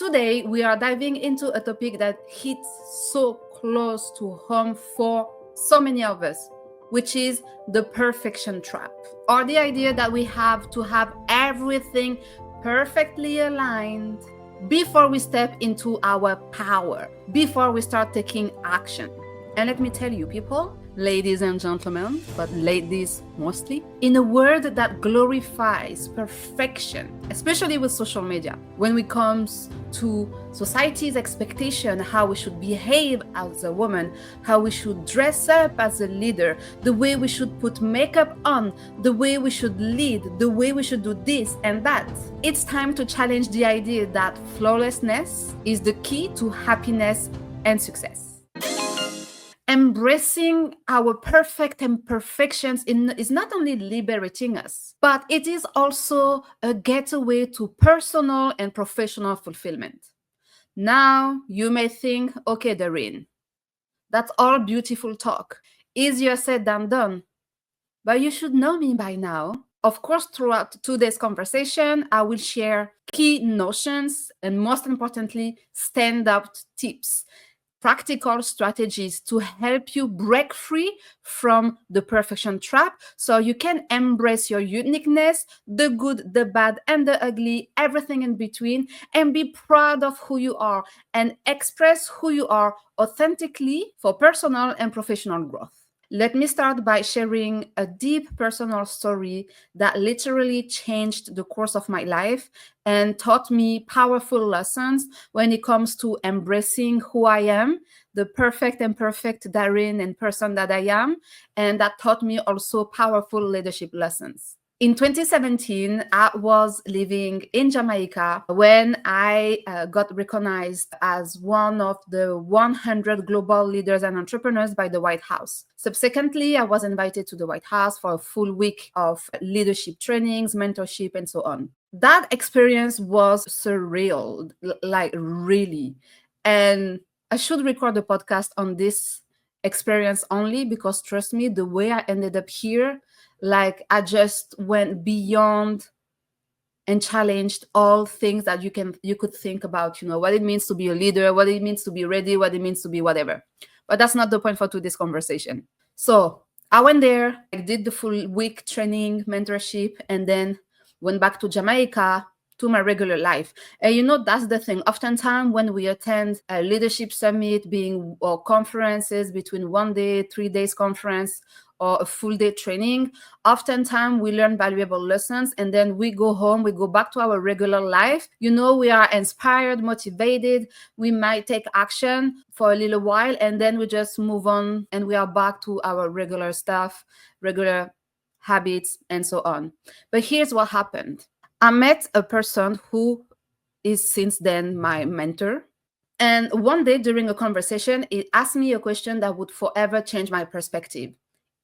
Today, we are diving into a topic that hits so close to home for so many of us, which is the perfection trap, or the idea that we have to have everything perfectly aligned before we step into our power, before we start taking action. And let me tell you, people, ladies and gentlemen, but ladies mostly, in a world that glorifies perfection, especially with social media, when it comes to society's expectation, how we should behave as a woman, how we should dress up as a leader, the way we should put makeup on, the way we should lead, the way we should do this and that, it's time to challenge the idea that flawlessness is the key to happiness and success. Embracing our perfect imperfections is not only liberating us, but it is also a getaway to personal and professional fulfillment. Now, you may think, okay, Darine, that's all beautiful talk. Easier said than done. But you should know me by now. Of course, throughout today's conversation, I will share key notions and, most importantly, standout tips, practical strategies to help you break free from the perfection trap so you can embrace your uniqueness, the good, the bad, and the ugly, everything in between, and be proud of who you are and express who you are authentically for personal and professional growth. Let me start by sharing a deep personal story that literally changed the course of my life and taught me powerful lessons when it comes to embracing who I am, the perfect and perfect Darine and person that I am, and that taught me also powerful leadership lessons. In 2017, I was living in Jamaica when I got recognized as one of the 100 global leaders and entrepreneurs by the White House. Subsequently, I was invited to the White House for a full week of leadership trainings, mentorship, and so on. That experience was surreal, like really. And I should record a podcast on this experience only because, trust me, the way I ended up here, like I just went beyond and challenged all things that you could think about, what it means to be a leader, what it means to be ready, what it means to be whatever. But that's not the point for today's conversation. So I went there, I did the full week training, mentorship, and then went back to Jamaica to my regular life. And that's the thing. Oftentimes when we attend a leadership summit, or conferences between 1 day, 3 days conference, or a full day training, oftentimes we learn valuable lessons and then we go home, we go back to our regular life. We are inspired, motivated. We might take action for a little while and then we just move on and we are back to our regular stuff, regular habits, and so on. But here's what happened. I met a person who is since then my mentor. And one day during a conversation, he asked me a question that would forever change my perspective.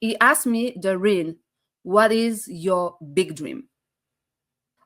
He asked me, Darine, what is your big dream?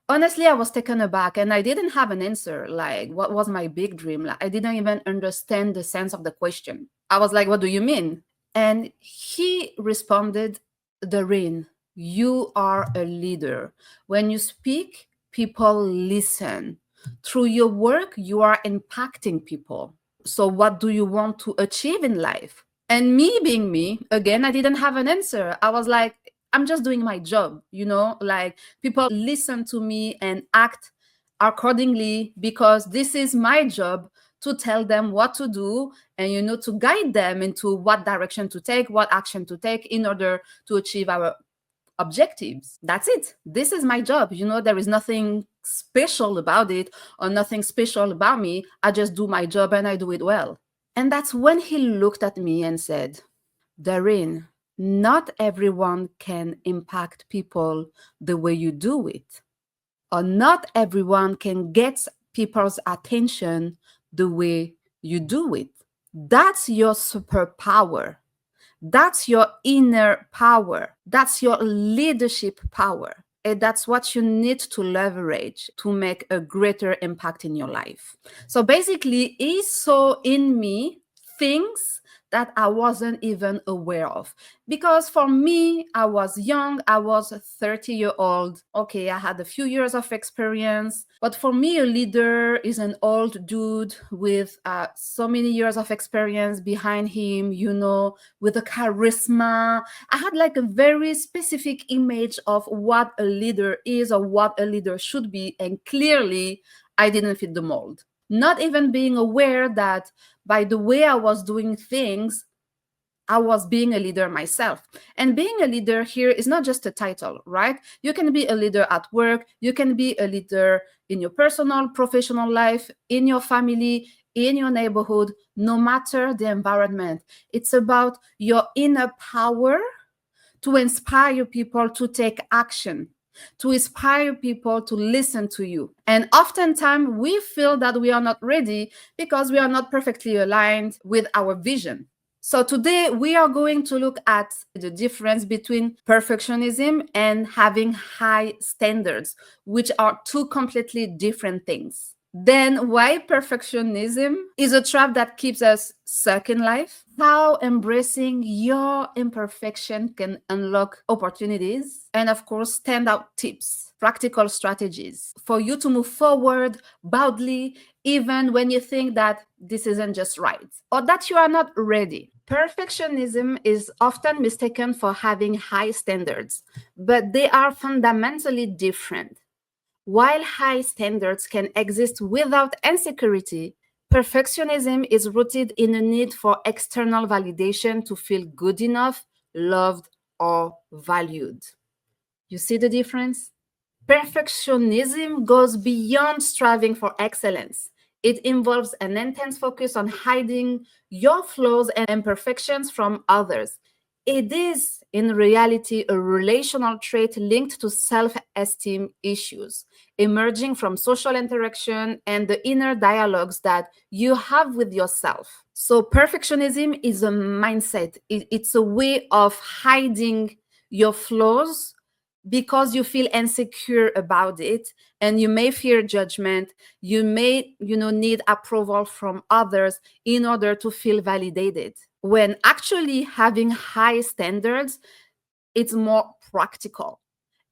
Honestly, I was taken aback and I didn't have an answer. Like, what was my big dream? Like, I didn't even understand the sense of the question. I was like, what do you mean? And he responded, Darine, you are a leader. When you speak, people listen. Through your work, you are impacting people. So what do you want to achieve in life? And me being me, again, I didn't have an answer. I was like, I'm just doing my job, like people listen to me and act accordingly because this is my job to tell them what to do and, to guide them into what direction to take, what action to take in order to achieve our objectives. That's it. This is my job. There is nothing special about it or nothing special about me. I just do my job and I do it well. And that's when he looked at me and said, Darine, not everyone can impact people the way you do it. Or not everyone can get people's attention the way you do it. That's your superpower. That's your inner power. That's your leadership power. And that's what you need to leverage to make a greater impact in your life. So basically, he saw in me things that I wasn't even aware of. Because for me, I was young, I was a 30-year-old. Okay, I had a few years of experience, but for me, a leader is an old dude with so many years of experience behind him, with a charisma. I had like a very specific image of what a leader is or what a leader should be, and clearly, I didn't fit the mold. Not even being aware that by the way I was doing things, I was being a leader myself. And being a leader here is not just a title, right? You can be a leader at work, you can be a leader in your personal, professional life, in your family, in your neighborhood, no matter the environment. It's about your inner power to inspire people to take action, to inspire people to listen to you. And oftentimes we feel that we are not ready because we are not perfectly aligned with our vision. So today we are going to look at the difference between perfectionism and having high standards, which are two completely different things. Then why perfectionism is a trap that keeps us stuck in life, how embracing your imperfection can unlock opportunities, and of course, standout tips, practical strategies for you to move forward boldly, even when you think that this isn't just right or that you are not ready. Perfectionism is often mistaken for having high standards, but they are fundamentally different. While high standards can exist without insecurity, perfectionism is rooted in a need for external validation to feel good enough, loved, or valued. You see the difference? Perfectionism goes beyond striving for excellence. It involves an intense focus on hiding your flaws and imperfections from others. It is, in reality, a relational trait linked to self esteem issues, emerging from social interaction and the inner dialogues that you have with yourself. So, perfectionism is a mindset, it's a way of hiding your flaws because you feel insecure about it, and you may fear judgment. You may need approval from others in order to feel validated, when actually having high standards, it's more practical.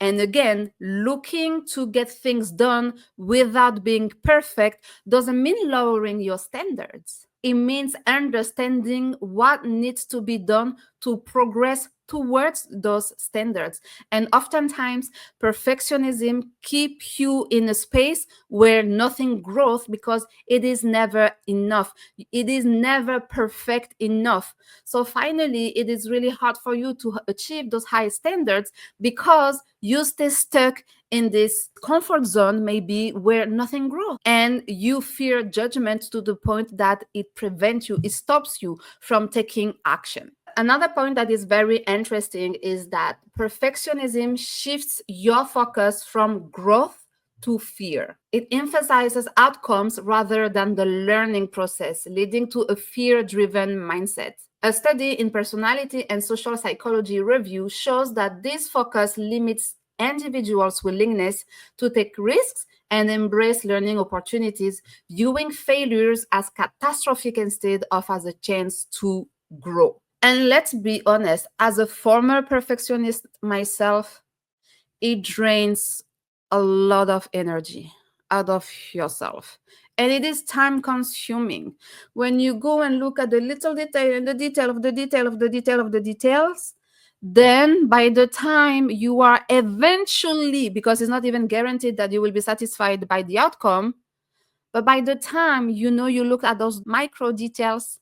And again, looking to get things done without being perfect doesn't mean lowering your standards. It means understanding what needs to be done to progress towards those standards. And oftentimes, perfectionism keeps you in a space where nothing grows because it is never enough. It is never perfect enough. So finally, it is really hard for you to achieve those high standards because you stay stuck in this comfort zone, maybe where nothing grows, and you fear judgment to the point that it prevents you, it stops you from taking action. Another point that is very interesting is that perfectionism shifts your focus from growth to fear. It emphasizes outcomes rather than the learning process, leading to a fear-driven mindset. A study in personality and social psychology review shows that this focus limits individuals' willingness to take risks and embrace learning opportunities, viewing failures as catastrophic instead of as a chance to grow. And let's be honest, as a former perfectionist myself, it drains a lot of energy out of yourself. And it is time consuming. When you go and look at the little detail and the detail of the detail of the detail of the details, then by the time you are eventually, because it's not even guaranteed that you will be satisfied by the outcome, but by the time you look at those micro details,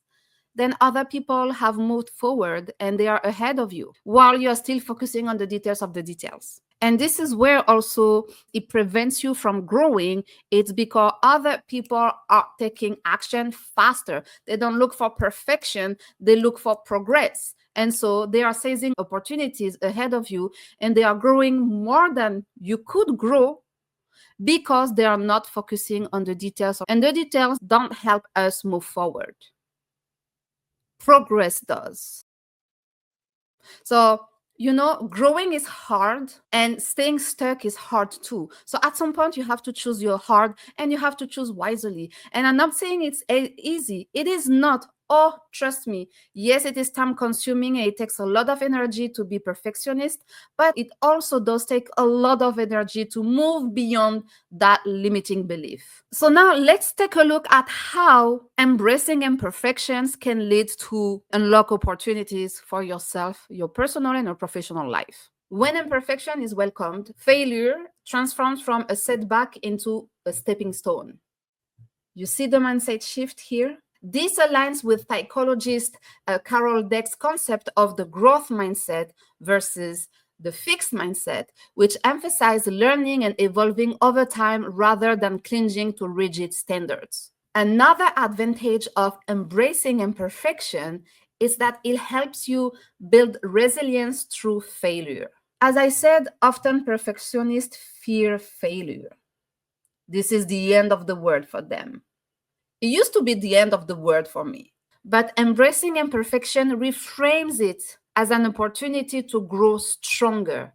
then other people have moved forward and they are ahead of you while you're still focusing on the details of the details. And this is where also it prevents you from growing. It's because other people are taking action faster. They don't look for perfection, they look for progress. And so they are seizing opportunities ahead of you, and they are growing more than you could grow because they are not focusing on the details. And the details don't help us move forward. Progress does. So, growing is hard and staying stuck is hard too. So, at some point, you have to choose your hard and you have to choose wisely. And I'm not saying it's easy, it is not Oh, trust me, yes, it is time consuming and it takes a lot of energy to be perfectionist, but it also does take a lot of energy to move beyond that limiting belief. So now let's take a look at how embracing imperfections can lead to unlock opportunities for yourself, your personal and your professional life. When imperfection is welcomed, failure transforms from a setback into a stepping stone. You see the mindset shift here? This aligns with psychologist Carol Dweck's concept of the growth mindset versus the fixed mindset, which emphasize learning and evolving over time rather than clinging to rigid standards. Another advantage of embracing imperfection is that it helps you build resilience through failure. As I said, often perfectionists fear failure. This is the end of the world for them. It used to be the end of the world for me. But embracing imperfection reframes it as an opportunity to grow stronger.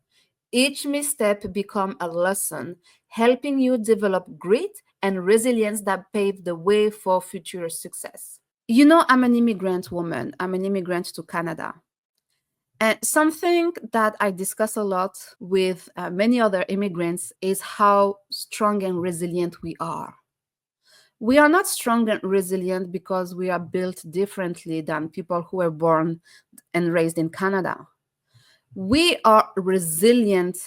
Each misstep becomes a lesson, helping you develop grit and resilience that pave the way for future success. You know, I'm an immigrant woman. I'm an immigrant to Canada. And something that I discuss a lot with many other immigrants is how strong and resilient we are. We are not strong and resilient because we are built differently than people who were born and raised in Canada. We are resilient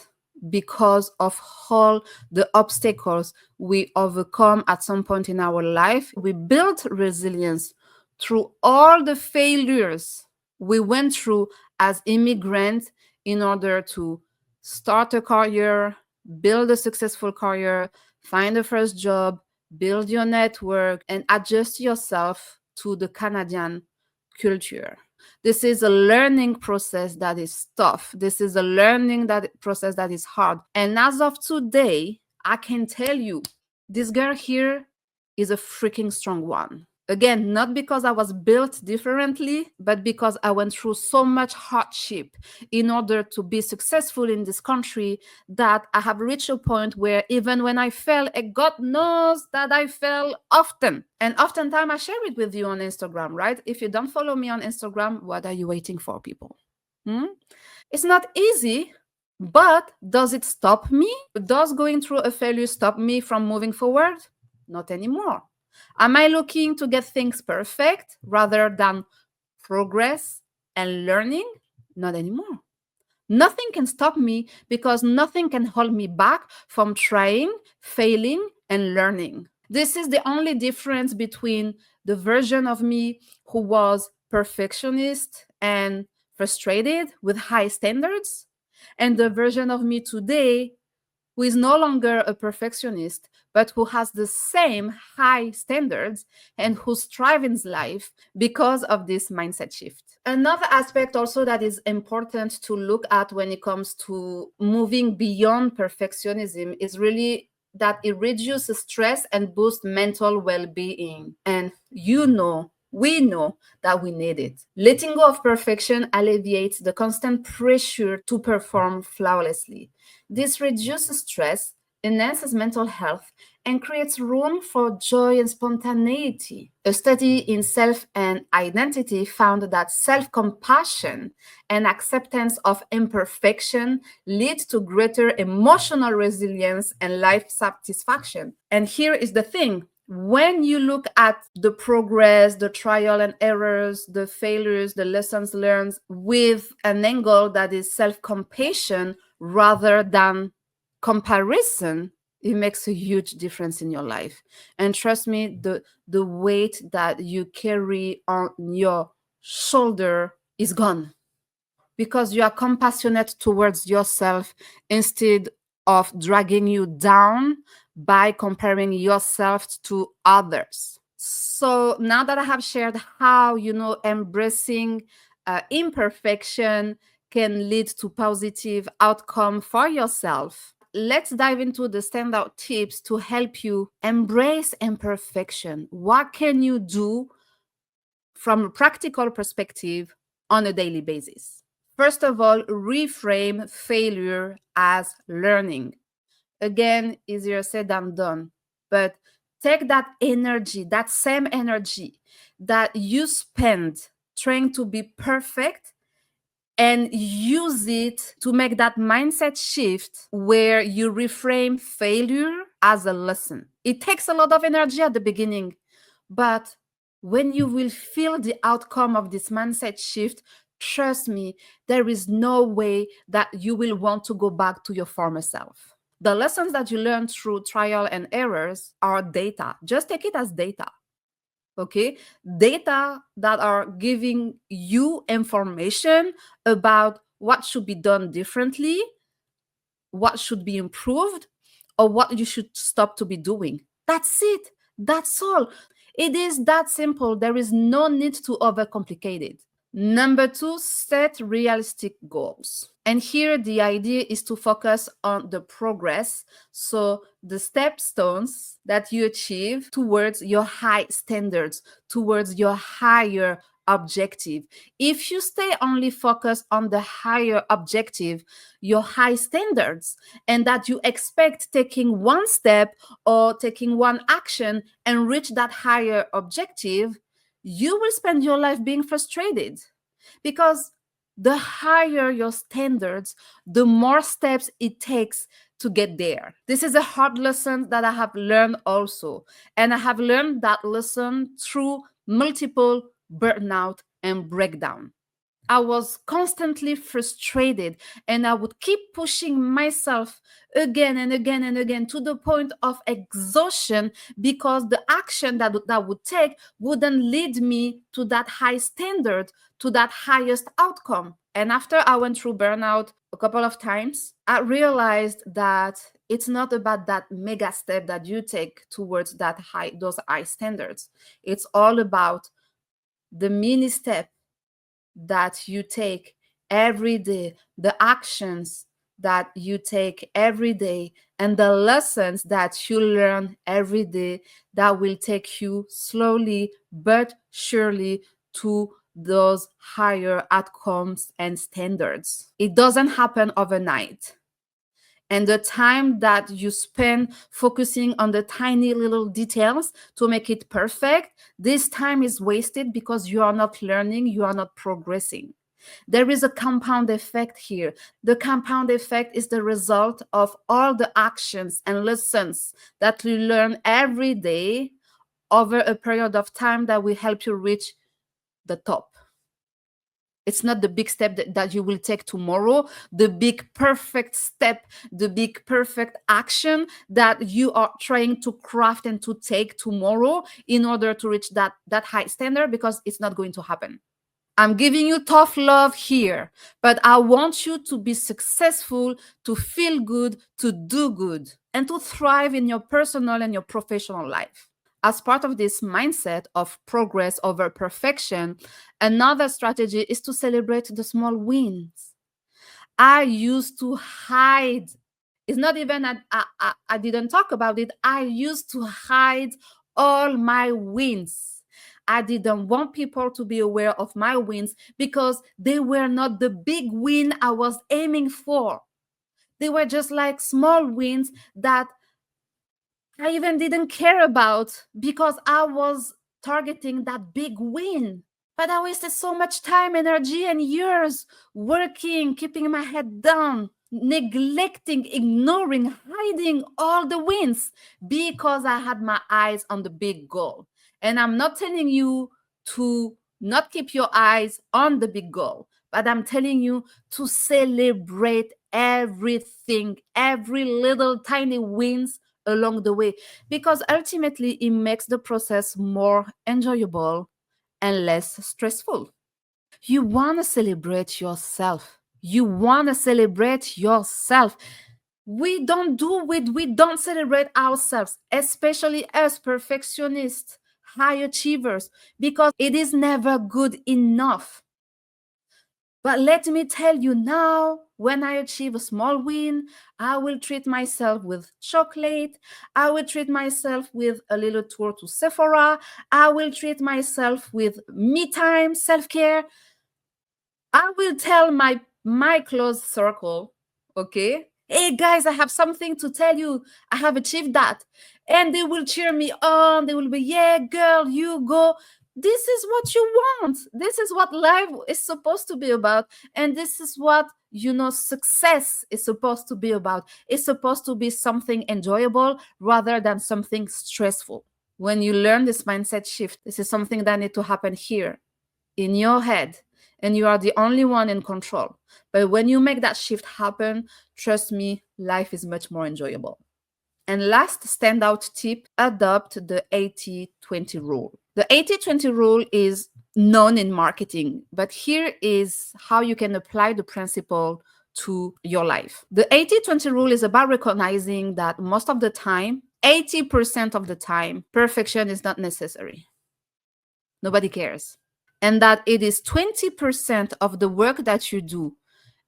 because of all the obstacles we overcome at some point in our life. We built resilience through all the failures we went through as immigrants in order to start a career, build a successful career, find a first job, build your network, and adjust yourself to the Canadian culture. This is a learning process that is tough. This is a learning process that is hard. And as of today, I can tell you, this girl here is a freaking strong one. Again, not because I was built differently, but because I went through so much hardship in order to be successful in this country that I have reached a point where even when I fail, and God knows that I fail often. And oftentimes I share it with you on Instagram, right? If you don't follow me on Instagram, what are you waiting for, people? It's not easy, but does it stop me? Does going through a failure stop me from moving forward? Not anymore. Am I looking to get things perfect rather than progress and learning? Not anymore. Nothing can stop me because nothing can hold me back from trying, failing, and learning. This is the only difference between the version of me who was perfectionist and frustrated with high standards and the version of me today who is no longer a perfectionist, but who has the same high standards and who strives in life because of this mindset shift. Another aspect also that is important to look at when it comes to moving beyond perfectionism is really that it reduces stress and boosts mental well-being. And we know that we need it. Letting go of perfection alleviates the constant pressure to perform flawlessly. This reduces stress, enhances mental health, and creates room for joy and spontaneity. A study in self and identity found that self compassion and acceptance of imperfection lead to greater emotional resilience and life satisfaction. And here is the thing: when you look at the progress, the trial and errors, the failures, the lessons learned with an angle that is self compassion rather than comparison, it makes a huge difference in your life. And trust me, the weight that you carry on your shoulder is gone because you are compassionate towards yourself instead of dragging you down by comparing yourself to others. So now that I have shared how, embracing imperfection can lead to positive outcome for yourself, let's dive into the standout tips to help you embrace imperfection. What can you do from a practical perspective on a daily basis? First of all, reframe failure as learning. Again, easier said than done, but take that energy, that same energy that you spend trying to be perfect, and use it to make that mindset shift where you reframe failure as a lesson. It takes a lot of energy at the beginning, but when you will feel the outcome of this mindset shift, trust me, there is no way that you will want to go back to your former self. The lessons that you learn through trial and errors are data. Just take it as data. Okay, data that are giving you information about what should be done differently, what should be improved, or what you should stop to be doing. That's it. That's all. It is that simple. There is no need to overcomplicate it. Number two, set realistic goals. And here the idea is to focus on the progress. So the stepstones that you achieve towards your high standards, towards your higher objective. If you stay only focused on the higher objective, your high standards, and that you expect taking one step or taking one action and reach that higher objective, you will spend your life being frustrated, because the higher your standards, the more steps it takes to get there. This is a hard lesson that I have learned also. And I have learned that lesson through multiple burnout and breakdown. I was constantly frustrated, and I would keep pushing myself again and again and again to the point of exhaustion, because the action that would take wouldn't lead me to that high standard, to that highest outcome. And after I went through burnout a couple of times, I realized that it's not about that mega step that you take towards those high standards. It's all about the mini step that you take every day, the actions that you take every day, and the lessons that you learn every day that will take you slowly but surely to those higher outcomes and standards. It doesn't happen overnight. And the time that you spend focusing on the tiny little details to make it perfect, this time is wasted because you are not learning, you are not progressing. There is a compound effect here. The compound effect is the result of all the actions and lessons that you learn every day over a period of time that will help you reach the top. It's not the big step that you will take tomorrow, the big perfect step, the big perfect action that you are trying to craft and to take tomorrow in order to reach that high standard, because it's not going to happen. I'm giving you tough love here, but I want you to be successful, to feel good, to do good, and to thrive in your personal and your professional life. As part of this mindset of progress over perfection, another strategy is to celebrate the small wins. I used to hide. It's not even that I didn't talk about it. I used to hide all my wins. I didn't want people to be aware of my wins because they were not the big win I was aiming for. They were just like small wins that I even didn't care about because I was targeting that big win. But I wasted so much time, energy, and years working, keeping my head down, neglecting, ignoring, hiding all the wins because I had my eyes on the big goal. And I'm not telling you to not keep your eyes on the big goal, but I'm telling you to celebrate everything, every little tiny wins along the way, because ultimately it makes the process more enjoyable and less stressful. You want to celebrate yourself. You want to celebrate yourself. We don't celebrate ourselves, especially as perfectionists, high achievers, because it is never good enough. But let me tell you now, when I achieve a small win, I will treat myself with chocolate. I will treat myself with a little tour to Sephora. I will treat myself with me time, self-care. I will tell my close circle, okay? Hey guys, I have something to tell you. I have achieved that. And they will cheer me on. They will be, yeah, girl, you go. This is what you want. This is what life is supposed to be about. And this is what, success is supposed to be about. It's supposed to be something enjoyable rather than something stressful. When you learn this mindset shift, this is something that needs to happen here in your head, and you are the only one in control. But when you make that shift happen, trust me, life is much more enjoyable. And last standout tip, adopt the 80-20 rule. The 80-20 rule is known in marketing, but here is how you can apply the principle to your life. The 80-20 rule is about recognizing that most of the time, 80% of the time, perfection is not necessary. Nobody cares. And that it is 20% of the work that you do,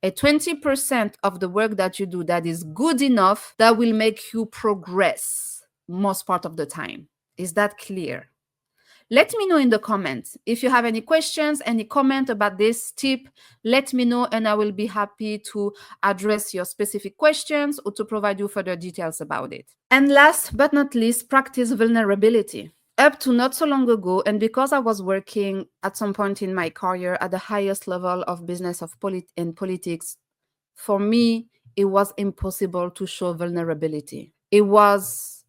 a 20% of the work that you do that is good enough that will make you progress most part of the time. Is that clear? Let me know in the comments. If you have any questions, any comment about this tip, let me know and I will be happy to address your specific questions or to provide you further details about it. And last but not least, practice vulnerability. Up to not so long ago, and because I was working at some point in my career at the highest level of business and politics, for me, it was impossible to show vulnerability. It was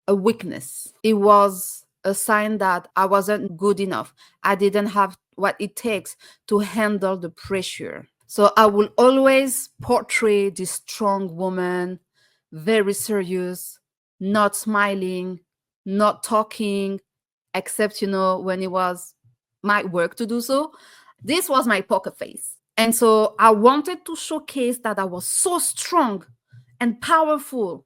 a weakness. It was a sign that I wasn't good enough. I didn't have what it takes to handle the pressure. So I will always portray this strong woman, very serious, not smiling, not talking, except, when it was my work to do so. This was my poker face. And so I wanted to showcase that I was so strong and powerful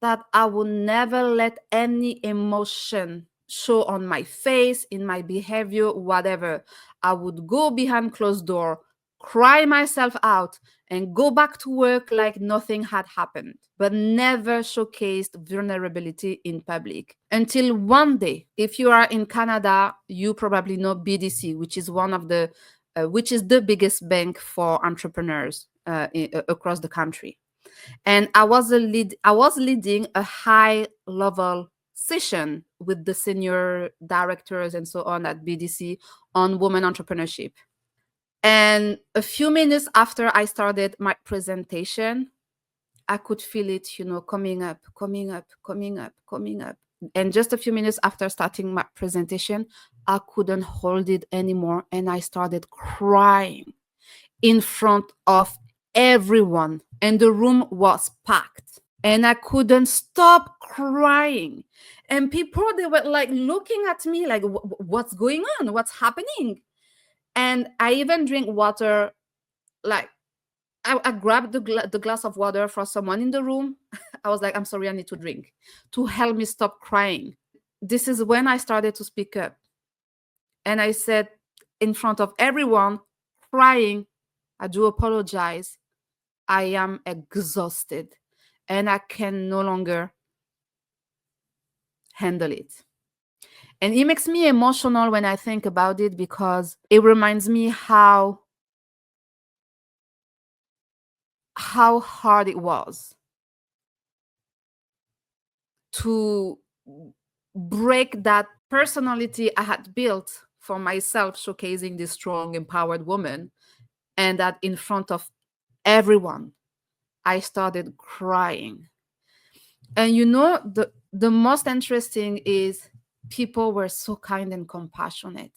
that I will never let any emotion show on my face, in my behavior, whatever. I would go behind closed door, cry myself out, and go back to work like nothing had happened, but never showcased vulnerability in public. Until one day, if you are in Canada, you probably know BDC, which is which is the biggest bank for entrepreneurs across the country. And I was leading a high level session with the senior directors and so on at BDC on women entrepreneurship. And a few minutes after I started my presentation, I could feel it, coming up, coming up, coming up, coming up. And just a few minutes after starting my presentation, I couldn't hold it anymore. And I started crying in front of everyone. And the room was packed. And I couldn't stop crying. And people, they were like looking at me like, what's going on? What's happening? And I even drink water, like, I grabbed the glass of water for someone in the room. I was like, I'm sorry, I need to drink to help me stop crying. This is when I started to speak up. And I said in front of everyone, crying, I do apologize. I am exhausted and I can no longer handle it. And it makes me emotional when I think about it because it reminds me how hard it was to break that personality I had built for myself, showcasing this strong, empowered woman, and that in front of everyone, I started crying. And the most interesting is people were so kind and compassionate.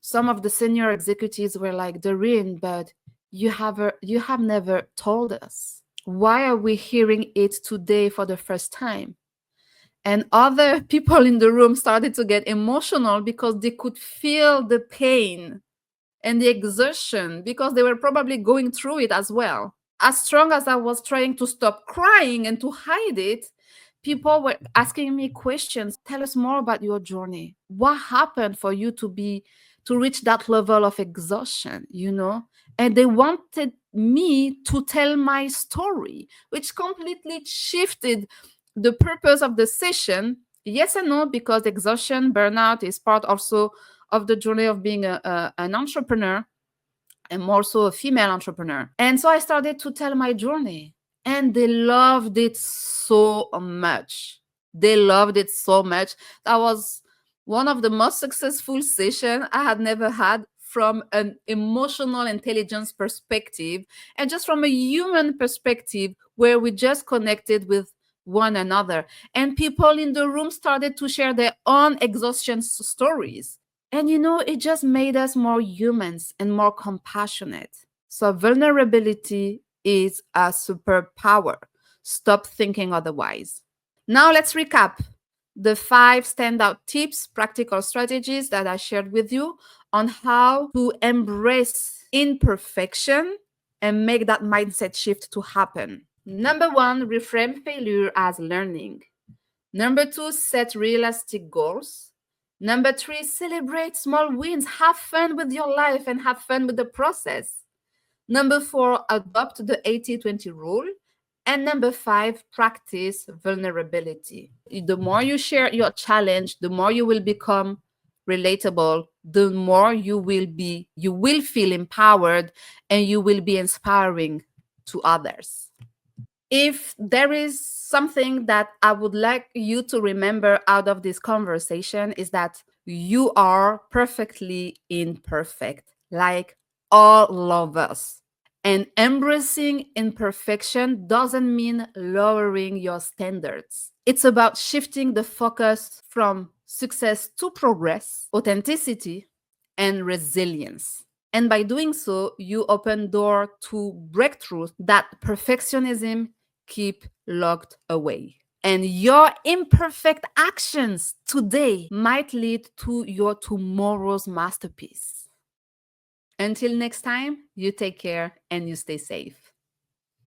Some of the senior executives were like, Darine, but you have never told us. Why are we hearing it today for the first time? And other people in the room started to get emotional because they could feel the pain and the exertion because they were probably going through it as well. As strong as I was trying to stop crying and to hide it, people were asking me questions. Tell us more about your journey. What happened for you to reach that level of exhaustion, And they wanted me to tell my story, which completely shifted the purpose of the session. Yes and no, because exhaustion, burnout is part also of the journey of being an entrepreneur, and more so a female entrepreneur. And so I started to tell my journey. and they loved it so much. They loved it so much. That was one of the most successful sessions I had never had from an emotional intelligence perspective and just from a human perspective where we just connected with one another. And people in the room started to share their own exhaustion stories. And it just made us more humans and more compassionate. So, vulnerability is a superpower. Stop thinking otherwise. Now, let's recap the 5 standout tips, practical strategies that I shared with you on how to embrace imperfection and make that mindset shift to happen. Number 1, reframe failure as learning. Number 2, set realistic goals. Number 3, celebrate small wins. Have fun with your life and have fun with the process. Number 4, adopt the 80-20 rule. And number 5, practice vulnerability. The more you share your challenge, the more you will become relatable, the more you will feel empowered and you will be inspiring to others. If there is something that I would like you to remember out of this conversation is that you are perfectly imperfect, like all of us. And embracing imperfection doesn't mean lowering your standards. It's about shifting the focus from success to progress, authenticity, and resilience. And by doing so, you open door to breakthroughs that perfectionism keep locked away. And your imperfect actions today might lead to your tomorrow's masterpiece. Until next time, you take care and you stay safe.